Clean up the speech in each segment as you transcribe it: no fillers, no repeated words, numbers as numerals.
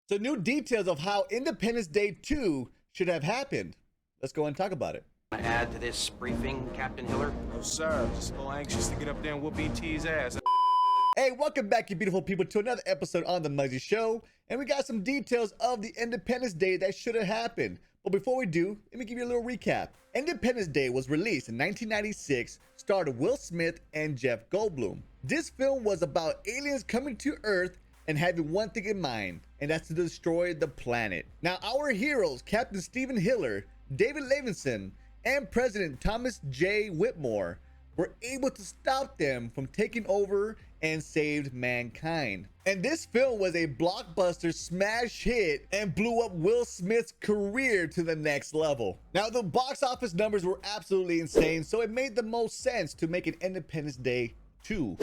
So new details of how Independence Day 2 should have happened. Let's go and talk about it. Add to this briefing, Captain Hiller? No, sir. Just a little anxious to get up there and whoop ET's ass. Hey, welcome back, you beautiful people, to another episode on The Muggsy Show. And we got some details of the Independence Day that should have happened. But before we do, let me give you a little recap. Independence Day was released in 1996, starred Will Smith and Jeff Goldblum. This film was about aliens coming to Earth and having one thing in mind, and that's to destroy the planet. Now, our heroes, Captain Stephen Hiller, David Levinson, and President Thomas J. Whitmore, were able to stop them from taking over and saved mankind. And this film was a blockbuster smash hit and blew up Will Smith's career to the next level. Now, the box office numbers were absolutely insane, so it made the most sense to make an Independence Day 2.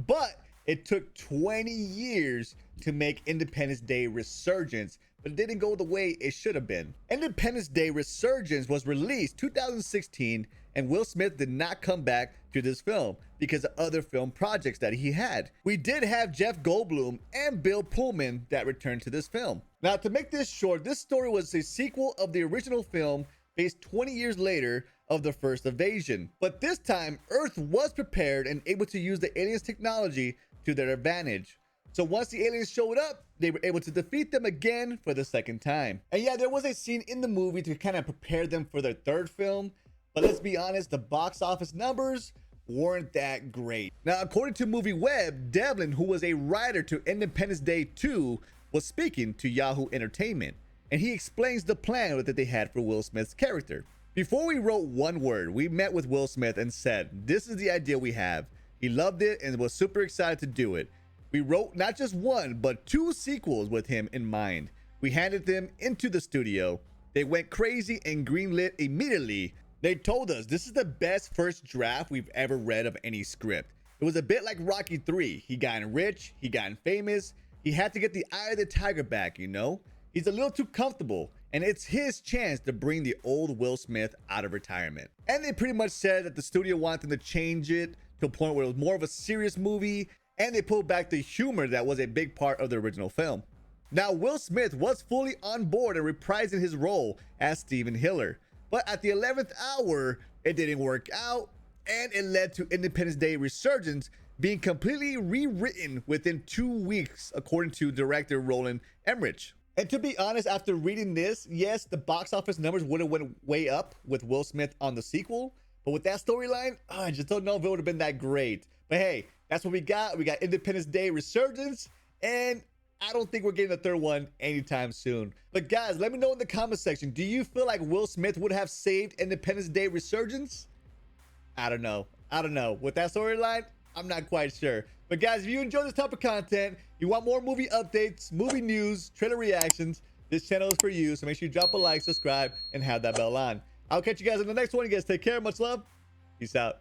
But it took 20 years to make Independence Day Resurgence, but it didn't go the way it should have been. Independence Day Resurgence was released 2016, and Will Smith did not come back to this film because of other film projects that he had. We did have Jeff Goldblum and Bill Pullman that returned to this film. Now, to make this short, this story was a sequel of the original film based 20 years later of the first invasion. But this time, Earth was prepared and able to use the aliens' technology to their advantage. So once the aliens showed up, they were able to defeat them again for the second time. And yeah, there was a scene in the movie to kind of prepare them for their third film, but let's be honest, the box office numbers weren't that great. Now, according to Movie Web, Devlin, who was a writer to Independence Day 2, was speaking to Yahoo Entertainment, and he explains the plan that they had for Will Smith's character. Before we wrote one word, we met with Will Smith and said, "This is the idea we have." He loved it and was super excited to do it. We wrote not just one, but 2 sequels with him in mind. We handed them into the studio. They went crazy and greenlit immediately. They told us this is the best first draft we've ever read of any script. It was a bit like Rocky 3. He gotten rich, he gotten famous. He had to get the eye of the tiger back, you know? He's a little too comfortable, and it's his chance to bring the old Will Smith out of retirement. And they pretty much said that the studio wanted them to change it to a point where it was more of a serious movie, and they pulled back the humor that was a big part of the original film. Now, Will Smith was fully on board and reprising his role as Stephen Hiller, but at the 11th hour, it didn't work out, and it led to Independence Day Resurgence being completely rewritten within 2 weeks, according to director Roland Emmerich. And to be honest, after reading this, yes, the box office numbers would have went way up with Will Smith on the sequel, but with that storyline, I just don't know if it would have been that great. But hey, that's what we got. We got Independence Day Resurgence, and I don't think we're getting a third one anytime soon. But guys, let me know in the comment section, do you feel like Will Smith would have saved Independence Day Resurgence? I don't know. With that storyline, I'm not quite sure. But guys, if you enjoy this type of content, you want more movie updates, movie news, trailer reactions, this channel is for you. So make sure you drop a like, subscribe, and have that bell on. I'll catch you guys in the next one. You guys take care. Much love. Peace out.